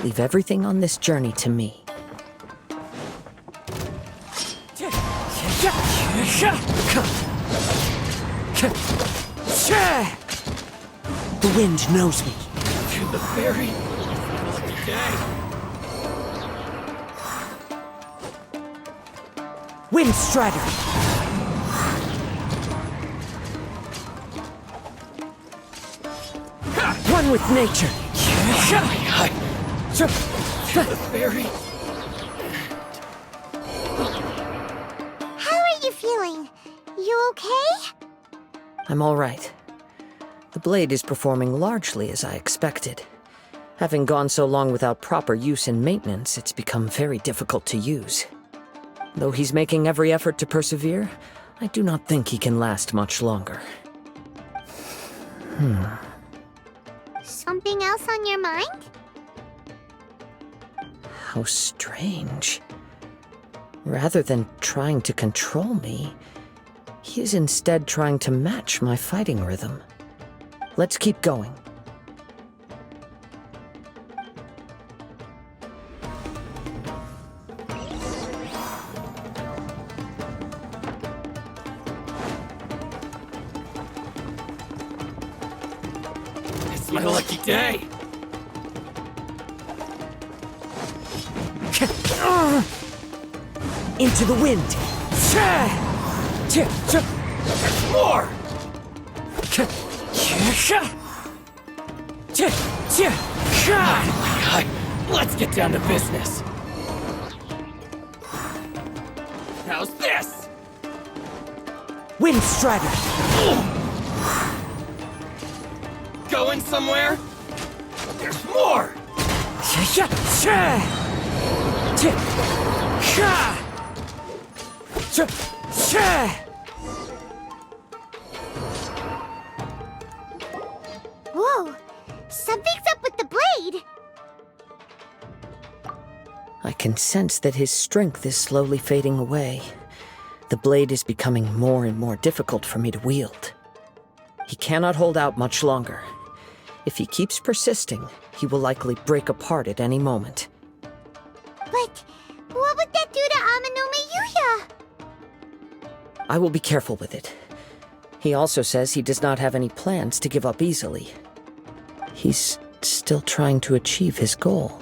Leave everything on this journey to me. The wind knows me. To the ferry. Lucky day. Wind Strider! One with nature! To the ferry. How are you feeling? You okay? I'm all right. The blade is performing largely as I expected. Having gone so long without proper use and maintenance, it's become very difficult to use. Though he's making every effort to persevere, I do not think he can last much longer. Something else on your mind? How strange. Rather than trying to control me, he is instead trying to match my fighting rhythm. Let's keep going. It's my lucky day. Into the wind! More! Let's get down to business. How's this? Wind Strider! Going somewhere? There's more! Whoa! Something's up with the blade! I can sense that his strength is slowly fading away. The blade is becoming more and more difficult for me to wield. He cannot hold out much longer. If he keeps persisting, he will likely break apart at any moment. But what would that do to Amano Mayuya? I will be careful with it. He also says he does not have any plans to give up easily. He's still trying to achieve his goal.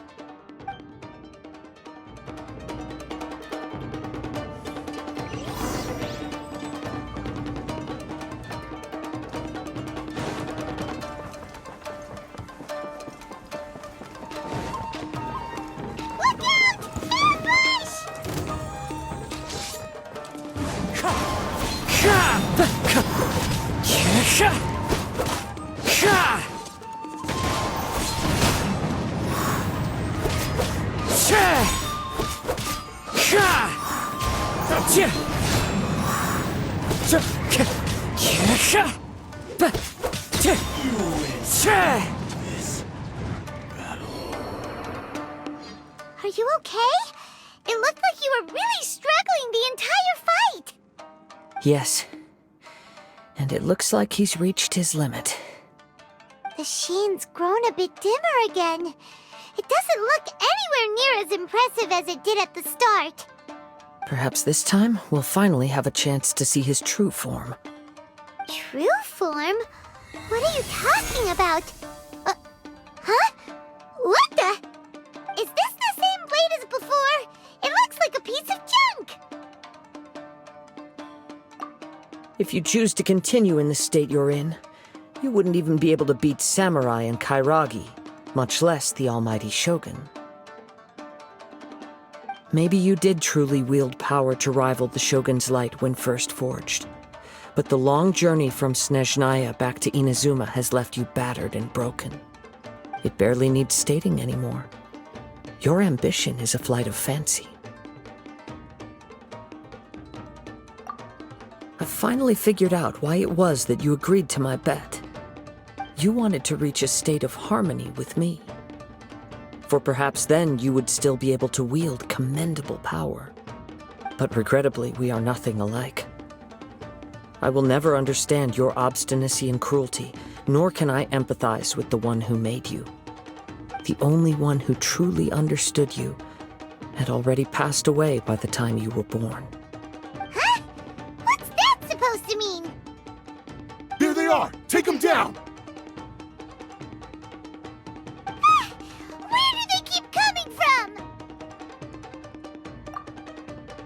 Look out! Ambush! Are you okay? It looked like you were really struggling the entire fight! Yes. And it looks like he's reached his limit. The sheen's grown a bit dimmer again. It doesn't look anywhere near as impressive as it did at the start. Perhaps this time we'll finally have a chance to see his true form. True form? What are you talking about? Huh? What the? Is this the same blade as before? It looks like a piece of junk! If you choose to continue in the state you're in, you wouldn't even be able to beat Samurai and Kairagi, much less the almighty Shogun. Maybe you did truly wield power to rival the Shogun's light when first forged. But the long journey from Snezhnaya back to Inazuma has left you battered and broken. It barely needs stating anymore. Your ambition is a flight of fancy. I've finally figured out why it was that you agreed to my bet. You wanted to reach a state of harmony with me. For perhaps then you would still be able to wield commendable power. But regrettably, we are nothing alike. I will never understand your obstinacy and cruelty, nor can I empathize with the one who made you. the only one who truly understood you, had already passed away by the time you were born. Huh? What's that supposed to mean? There they are! Take them down! Where do they keep coming from?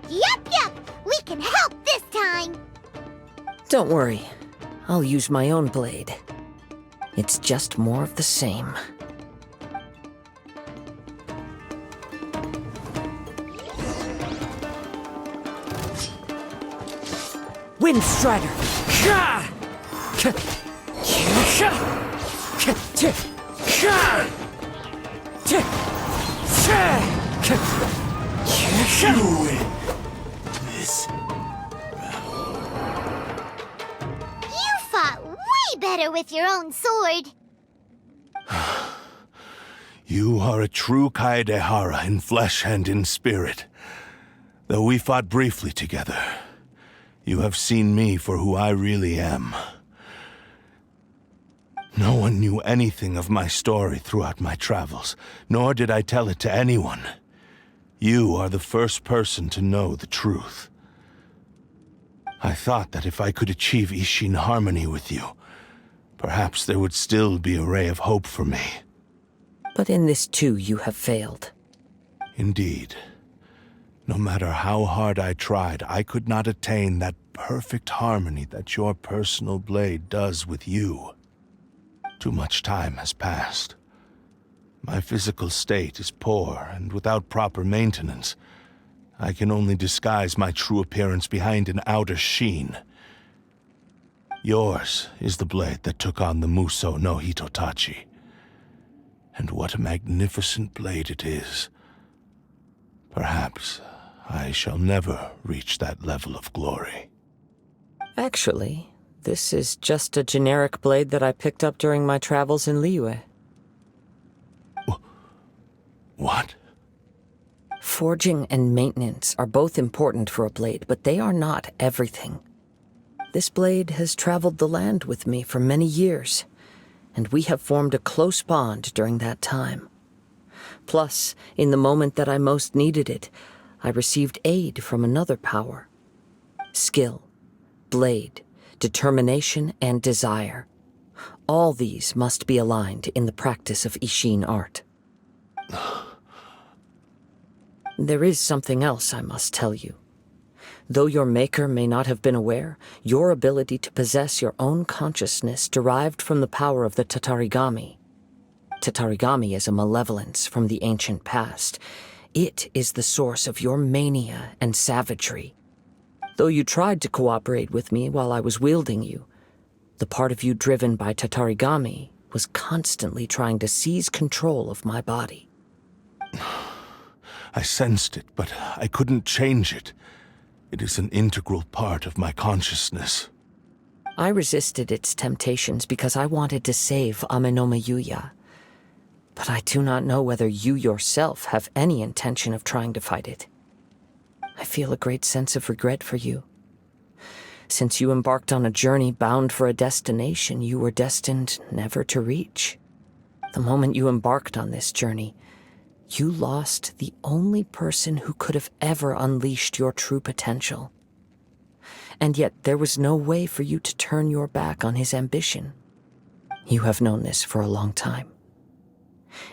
Yup, we can help this time! Don't worry, I'll use my own blade. It's just more of the same. Wind Strider! Ka! Ka! Ka! Ka! Ka! Ka! Ka! Ka! You win this. You fought way better with your own sword. You are a true Kaedehara in flesh and in spirit. Though we fought briefly together, you have seen me for who I really am. No one knew anything of my story throughout my travels, nor did I tell it to anyone. You are the first person to know the truth. I thought that if I could achieve Ishin harmony with you, perhaps there would still be a ray of hope for me. But in this too, you have failed. Indeed. No matter how hard I tried, I could not attain that perfect harmony that your personal blade does with you. Too much time has passed. My physical state is poor, and without proper maintenance, I can only disguise my true appearance behind an outer sheen. Yours is the blade that took on the Muso no Hitotachi. And what a magnificent blade it is. Perhaps I shall never reach that level of glory. Actually, this is just a generic blade that I picked up during my travels in Liyue. What? Forging and maintenance are both important for a blade, but they are not everything. This blade has traveled the land with me for many years, and we have formed a close bond during that time. Plus, in the moment that I most needed it, I received aid from another power. Skill, blade, determination, and desire. All these must be aligned in the practice of Ishin art. There is something else I must tell you. Though your maker may not have been aware, your ability to possess your own consciousness derived from the power of the Tatarigami. Tatarigami is a malevolence from the ancient past. It is the source of your mania and savagery. Though you tried to cooperate with me while I was wielding you, the part of you driven by Tatarigami was constantly trying to seize control of my body. I sensed it, but I couldn't change it. It is an integral part of my consciousness. I resisted its temptations because I wanted to save Amenoma Yuya. But I do not know whether you yourself have any intention of trying to fight it. I feel a great sense of regret for you. Since you embarked on a journey bound for a destination you were destined never to reach. The moment you embarked on this journey, you lost the only person who could have ever unleashed your true potential. And yet there was no way for you to turn your back on his ambition. You have known this for a long time.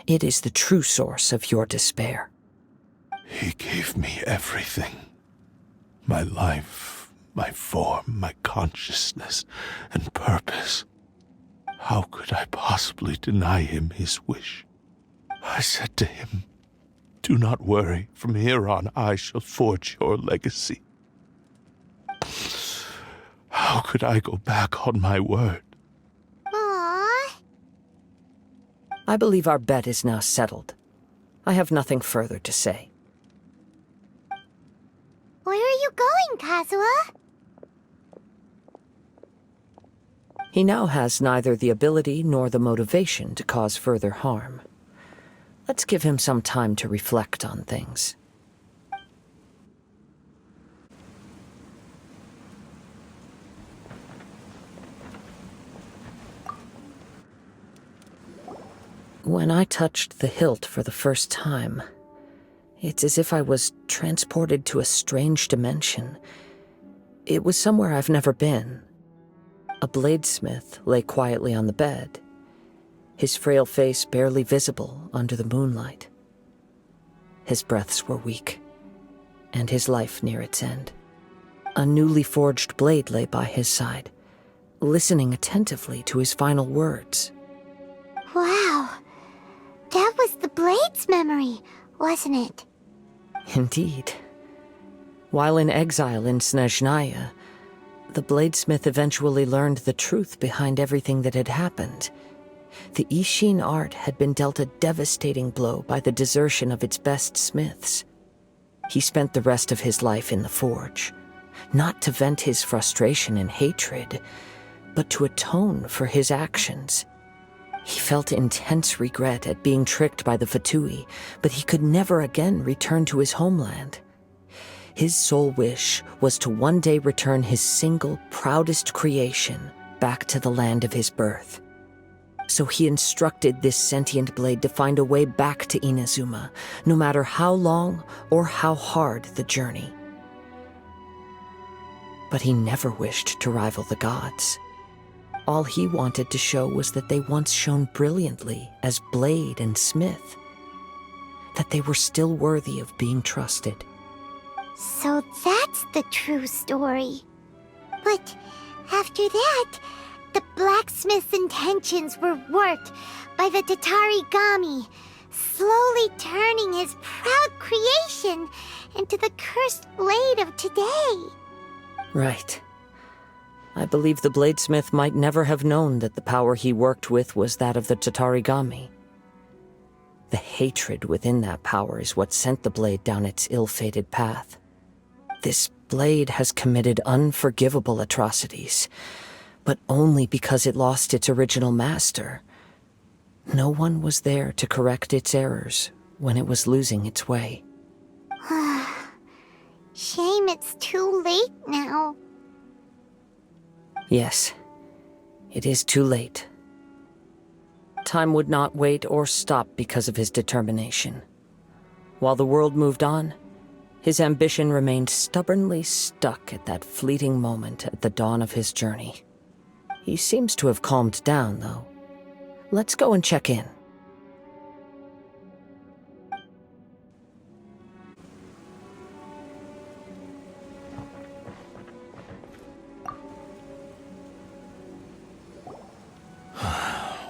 It is the true source of your despair. He gave me everything. My life, my form, my consciousness, and purpose. How could I possibly deny him his wish? I said to him, "Do not worry, from here on I shall forge your legacy." How could I go back on my word? Aww. I believe our bet is now settled. I have nothing further to say. Where are you going, Kazuha? He now has neither the ability nor the motivation to cause further harm. Let's give him some time to reflect on things. When I touched the hilt for the first time, it's as if I was transported to a strange dimension. It was somewhere I've never been. A bladesmith lay quietly on the bed, his frail face barely visible under the moonlight. His breaths were weak, and his life near its end. A newly forged blade lay by his side, listening attentively to his final words. Wow. That was the Blade's memory, wasn't it? Indeed. While in exile in Snezhnaya, the bladesmith eventually learned the truth behind everything that had happened. The Ishin art had been dealt a devastating blow by the desertion of its best smiths. He spent the rest of his life in the forge, not to vent his frustration and hatred, but to atone for his actions. He felt intense regret at being tricked by the Fatui, but he could never again return to his homeland. His sole wish was to one day return his single, proudest creation back to the land of his birth. So he instructed this sentient blade to find a way back to Inazuma, no matter how long or how hard the journey. But he never wished to rival the gods. All he wanted to show was that they once shone brilliantly as blade and smith, that they were still worthy of being trusted. So that's the true story. But after that, the blacksmith's intentions were worked by the Tatarigami, slowly turning his proud creation into the cursed blade of today. Right. I believe the bladesmith might never have known that the power he worked with was that of the Tatarigami. The hatred within that power is what sent the blade down its ill-fated path. This blade has committed unforgivable atrocities, but only because it lost its original master. No one was there to correct its errors when it was losing its way. Shame it's too late now. Yes, it is too late. Time would not wait or stop because of his determination. While the world moved on, his ambition remained stubbornly stuck at that fleeting moment at the dawn of his journey. He seems to have calmed down, though. Let's go and check in.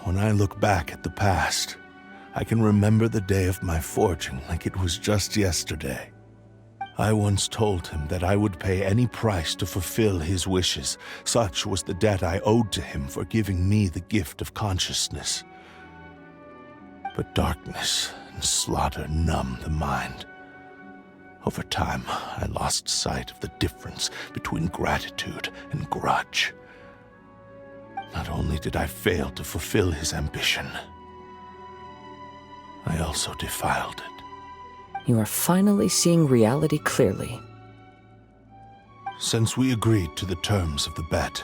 When I look back at the past, I can remember the day of my forging like it was just yesterday. I once told him that I would pay any price to fulfill his wishes. Such was the debt I owed to him for giving me the gift of consciousness. But darkness and slaughter numbed the mind. Over time, I lost sight of the difference between gratitude and grudge. Not only did I fail to fulfill his ambition, I also defiled it. You are finally seeing reality clearly. Since we agreed to the terms of the bet,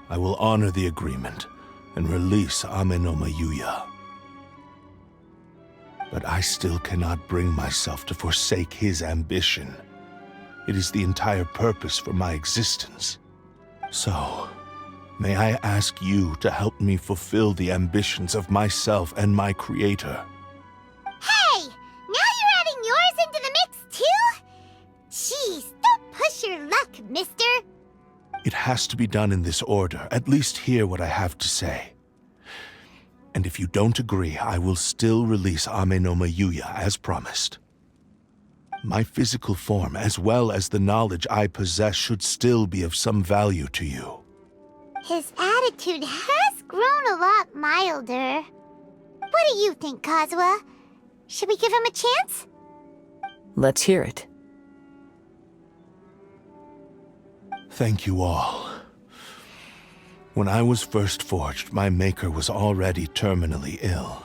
I will honor the agreement and release Ame no Mayuya. But I still cannot bring myself to forsake his ambition. It is the entire purpose for my existence. So, may I ask you to help me fulfill the ambitions of myself and my creator? Hey! Now you're adding yours into the mix, too? Jeez, don't push your luck, mister. It has to be done in this order. At least hear what I have to say. And if you don't agree, I will still release Ame no Mayuya as promised. My physical form, as well as the knowledge I possess, should still be of some value to you. His attitude has grown a lot milder. What do you think, Kazuha? Should we give him a chance? Let's hear it. Thank you all. When I was first forged, my maker was already terminally ill.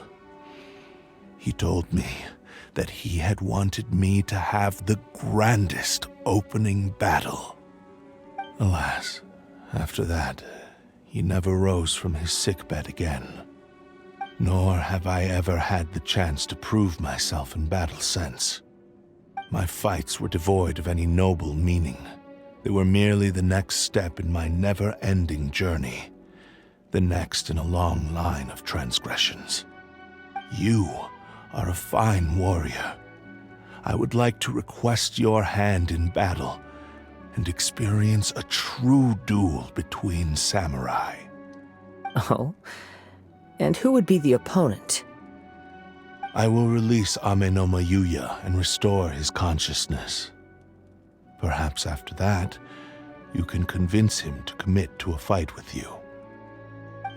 He told me that he had wanted me to have the grandest opening battle. Alas, after that, he never rose from his sickbed again. Nor have I ever had the chance to prove myself in battle since. My fights were devoid of any noble meaning. They were merely the next step in my never-ending journey, the next in a long line of transgressions. You are a fine warrior. I would like to request your hand in battle and experience a true duel between samurai. Oh? And who would be the opponent? I will release Amenoma Yuya and restore his consciousness. Perhaps after that, you can convince him to commit to a fight with you.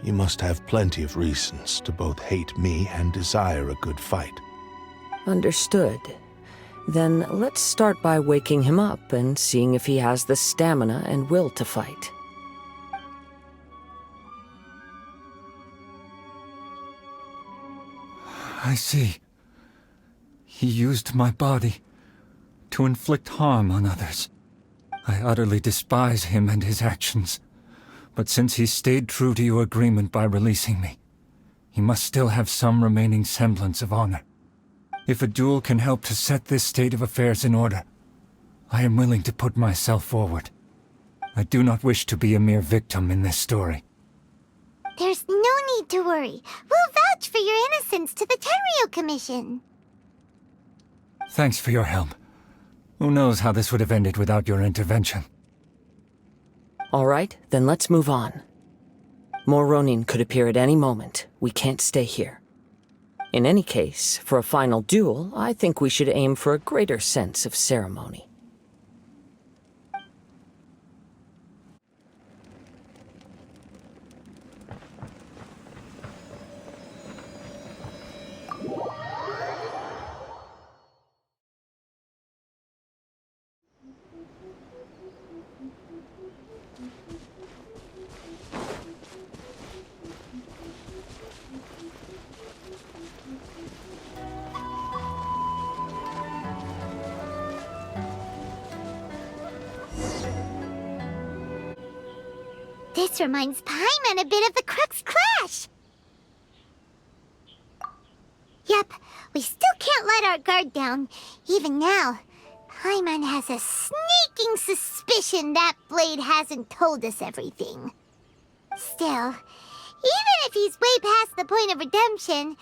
You must have plenty of reasons to both hate me and desire a good fight. Understood. Then let's start by waking him up and seeing if he has the stamina and will to fight. I see. He used my body to inflict harm on others. I utterly despise him and his actions. But since he stayed true to your agreement by releasing me, he must still have some remaining semblance of honor. If a duel can help to set this state of affairs in order, I am willing to put myself forward. I do not wish to be a mere victim in this story. There's no need to worry. We'll vouch for your innocence to the Tenryo Commission. Thanks for your help. Who knows how this would have ended without your intervention? All right, then let's move on. More Ronin could appear at any moment. We can't stay here. In any case, for a final duel, I think we should aim for a greater sense of ceremony. This reminds Paimon a bit of the Crux Clash. Yep, we still can't let our guard down. Even now, Paimon has a sneaking suspicion that Blade hasn't told us everything. Still, even if he's way past the point of redemption,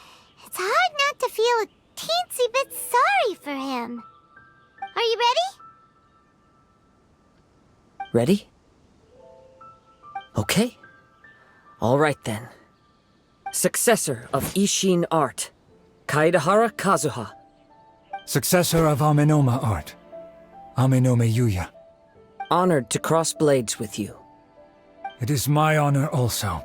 it's hard not to feel a teensy bit sorry for him. Are you ready? Ready? Okay. All right then. Successor of Ishin art, Kaedahara Kazuha. Successor of Amenoma art, Amenoma Yuya. Honored to cross blades with you. It is my honor also.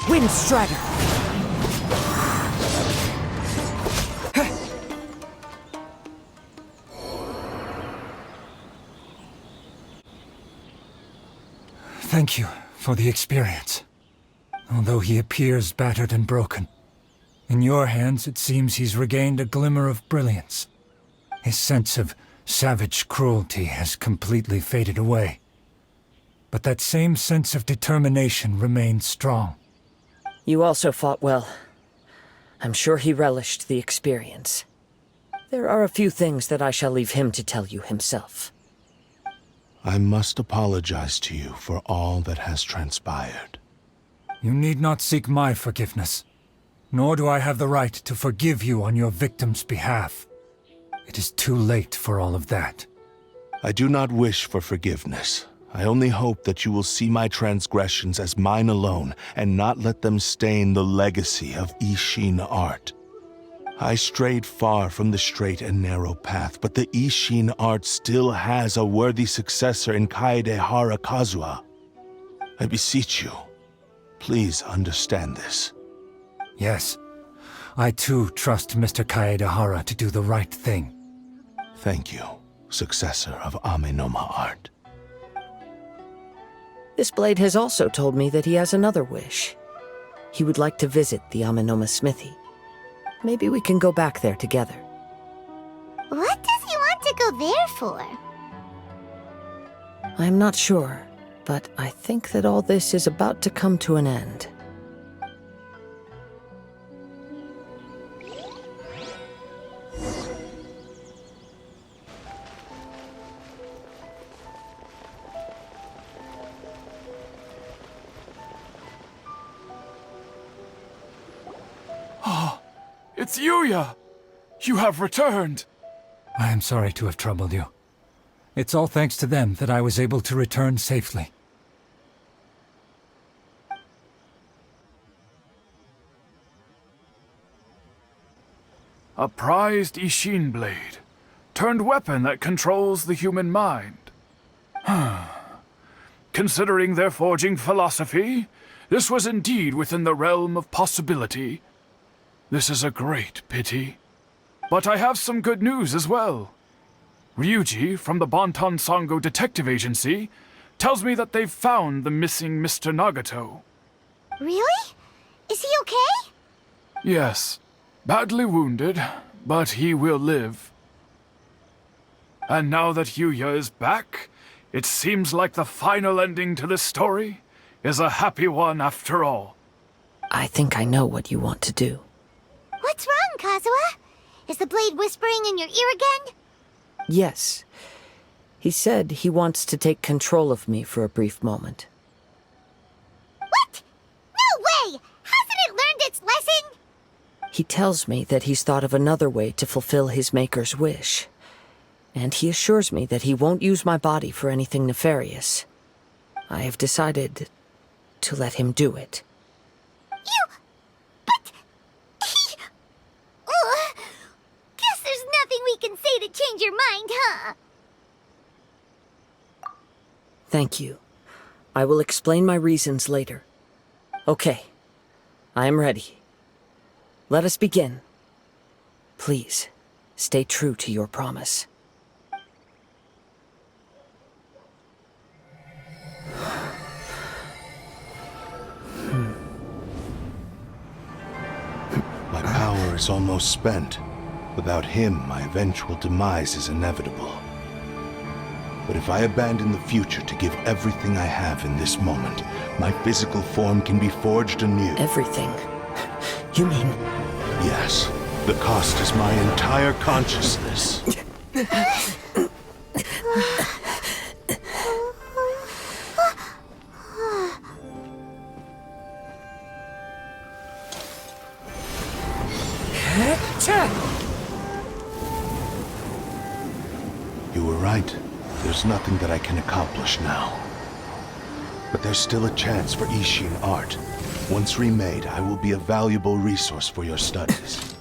Wind Strider. Thank you for the experience. Although he appears battered and broken, in your hands it seems he's regained a glimmer of brilliance. His sense of savage cruelty has completely faded away. But that same sense of determination remains strong. You also fought well. I'm sure he relished the experience. There are a few things that I shall leave him to tell you himself. I must apologize to you for all that has transpired. You need not seek my forgiveness, nor do I have the right to forgive you on your victim's behalf. It is too late for all of that. I do not wish for forgiveness. I only hope that you will see my transgressions as mine alone and not let them stain the legacy of Ishin art. I strayed far from the straight and narrow path, but the Ishin art still has a worthy successor in Kaedehara Kazuha. I beseech you, please understand this. Yes, I too trust Mr. Kaedehara to do the right thing. Thank you, successor of Amenoma art. This blade has also told me that he has another wish. He would like to visit the Amenoma smithy. Maybe we can go back there together. What does he want to go there for? I'm not sure, but I think that all this is about to come to an end. It's Yuya! You have returned! I am sorry to have troubled you. It's all thanks to them that I was able to return safely. A prized Ishin blade, turned weapon that controls the human mind. Considering their forging philosophy, this was indeed within the realm of possibility. This is a great pity. But I have some good news as well. Ryuji, from the Bonton Sango Detective Agency, tells me that they've found the missing Mr. Nagato. Really? Is he okay? Yes, badly wounded, but he will live. And now that Yuya is back, it seems like the final ending to this story is a happy one after all. I think I know what you want to do. What's wrong, Kazuha? Is the blade whispering in your ear again? Yes. He said he wants to take control of me for a brief moment. What? No way! Hasn't it learned its lesson? He tells me that he's thought of another way to fulfill his maker's wish. And he assures me that he won't use my body for anything nefarious. I have decided to let him do it. Guess there's nothing we can say to change your mind, huh? Thank you. I will explain my reasons later. Okay. I am ready. Let us begin. Please, stay true to your promise. My power is almost spent. Without him, my eventual demise is inevitable. But if I abandon the future to give everything I have in this moment, my physical form can be forged anew. Everything? You mean... Yes. The cost is my entire consciousness. You were right. There's nothing that I can accomplish now. But there's still a chance for Ishin art. Once remade, I will be a valuable resource for your studies.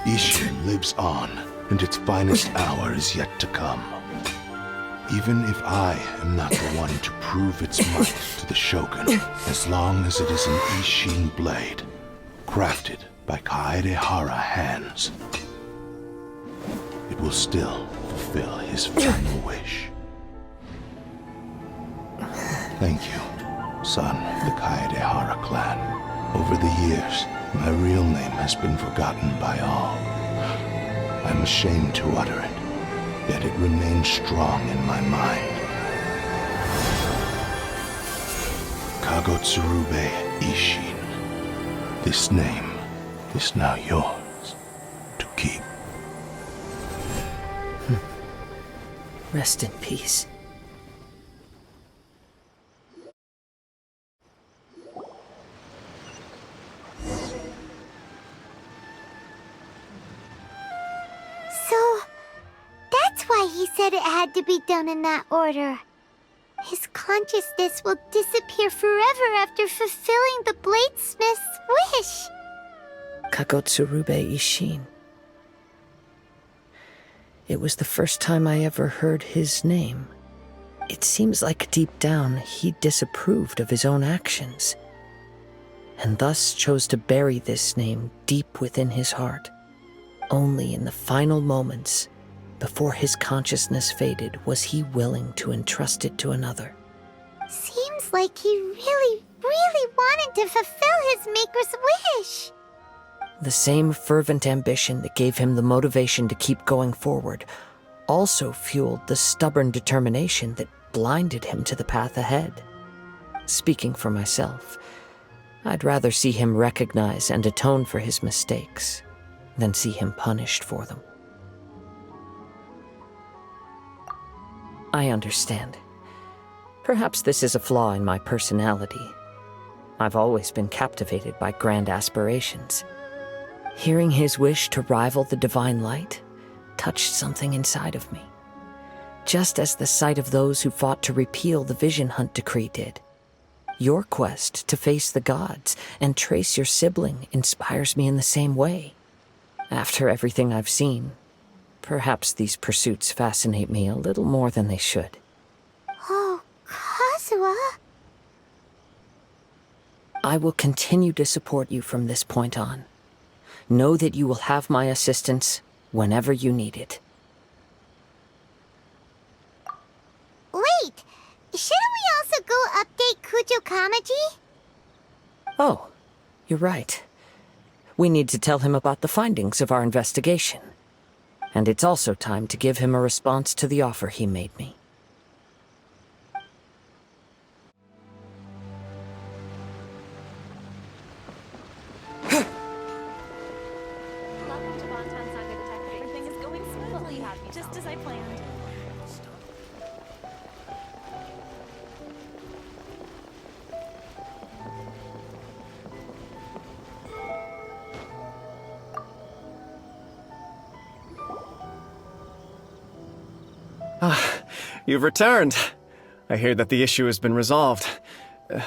Ishin lives on, and its finest hour is yet to come. Even if I am not the one to prove its might to the Shogun, as long as it is an Ishin blade, crafted by Kaedehara hands, it will still fulfill his final wish. Thank you, son of the Kaedehara clan. Over the years, my real name has been forgotten by all. I'm ashamed to utter it, yet it remains strong in my mind. Kagotsurube Ishin. This name is now yours to keep. Rest in peace. So, that's why he said it had to be done in that order. His consciousness will disappear forever after fulfilling the bladesmith's wish. Kagotsurube Ishin. It was the first time I ever heard his name. It seems like deep down he disapproved of his own actions. and thus chose to bury this name deep within his heart. Only in the final moments, before his consciousness faded, was he willing to entrust it to another. Seems like he really, really wanted to fulfill his maker's wish. The same fervent ambition that gave him the motivation to keep going forward also fueled the stubborn determination that blinded him to the path ahead. Speaking for myself, I'd rather see him recognize and atone for his mistakes than see him punished for them. I understand. Perhaps this is a flaw in my personality. I've always been captivated by grand aspirations. Hearing his wish to rival the divine light touched something inside of me, just as the sight of those who fought to repeal the Vision Hunt decree did. Your quest to face the gods and trace your sibling inspires me in the same way. After everything I've seen, perhaps these pursuits fascinate me a little more than they should. Oh, Kazuha. I will continue to support you from this point on. Know that you will have my assistance whenever you need it. Wait, shouldn't we also go update Kujo Kamaji? Oh, you're right. We need to tell him about the findings of our investigation. And it's also time to give him a response to the offer he made me. Everything is going smoothly, just as I planned. You've returned. I hear that the issue has been resolved.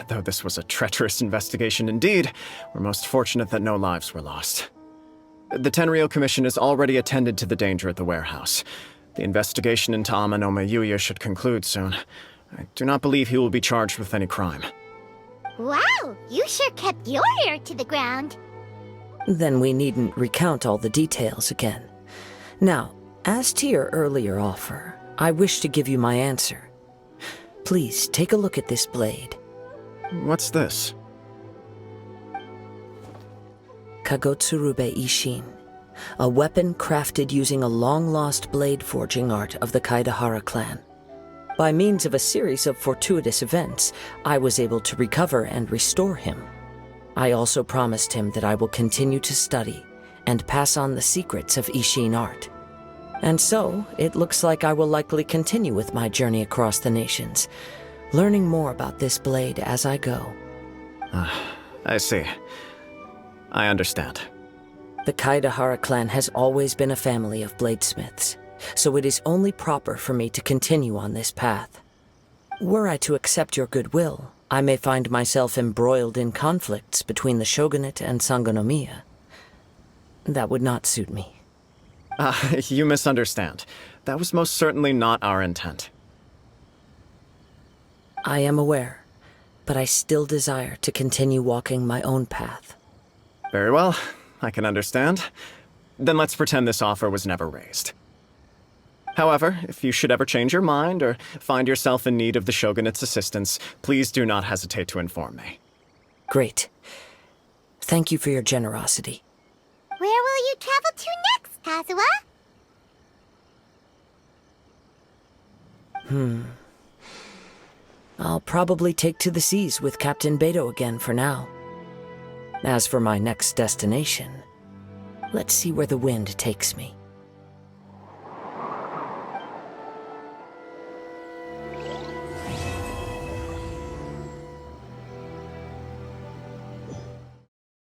Though this was a treacherous investigation indeed, we're most fortunate that no lives were lost. The Tenryou Commission has already attended to the danger at the warehouse. The investigation into Ama no Mayuya should conclude soon. I do not believe he will be charged with any crime. Wow, you sure kept your ear to the ground. Then we needn't recount all the details again. Now, as to your earlier offer, I wish to give you my answer. Please take a look at this blade. What's this? Kagotsurube Ishin, a weapon crafted using a long-lost blade forging art of the Kaidahara clan. By means of a series of fortuitous events, I was able to recover and restore him. I also promised him that I will continue to study and pass on the secrets of Ishin art. And so, it looks like I will likely continue with my journey across the nations, learning more about this blade as I go. I see. I understand. The Kaidahara clan has always been a family of bladesmiths, so it is only proper for me to continue on this path. Were I to accept your goodwill, I may find myself embroiled in conflicts between the shogunate and Sangonomiya. That would not suit me. You misunderstand. That was most certainly not our intent. I am aware, but I still desire to continue walking my own path. Very well, I can understand. Then let's pretend this offer was never raised. However, if you should ever change your mind or find yourself in need of the Shogunate's assistance, please do not hesitate to inform me. Great. Thank you for your generosity. Where will you travel to next, Kazuha? I'll probably take to the seas with Captain Beto again for now. As for my next destination, let's see where the wind takes me.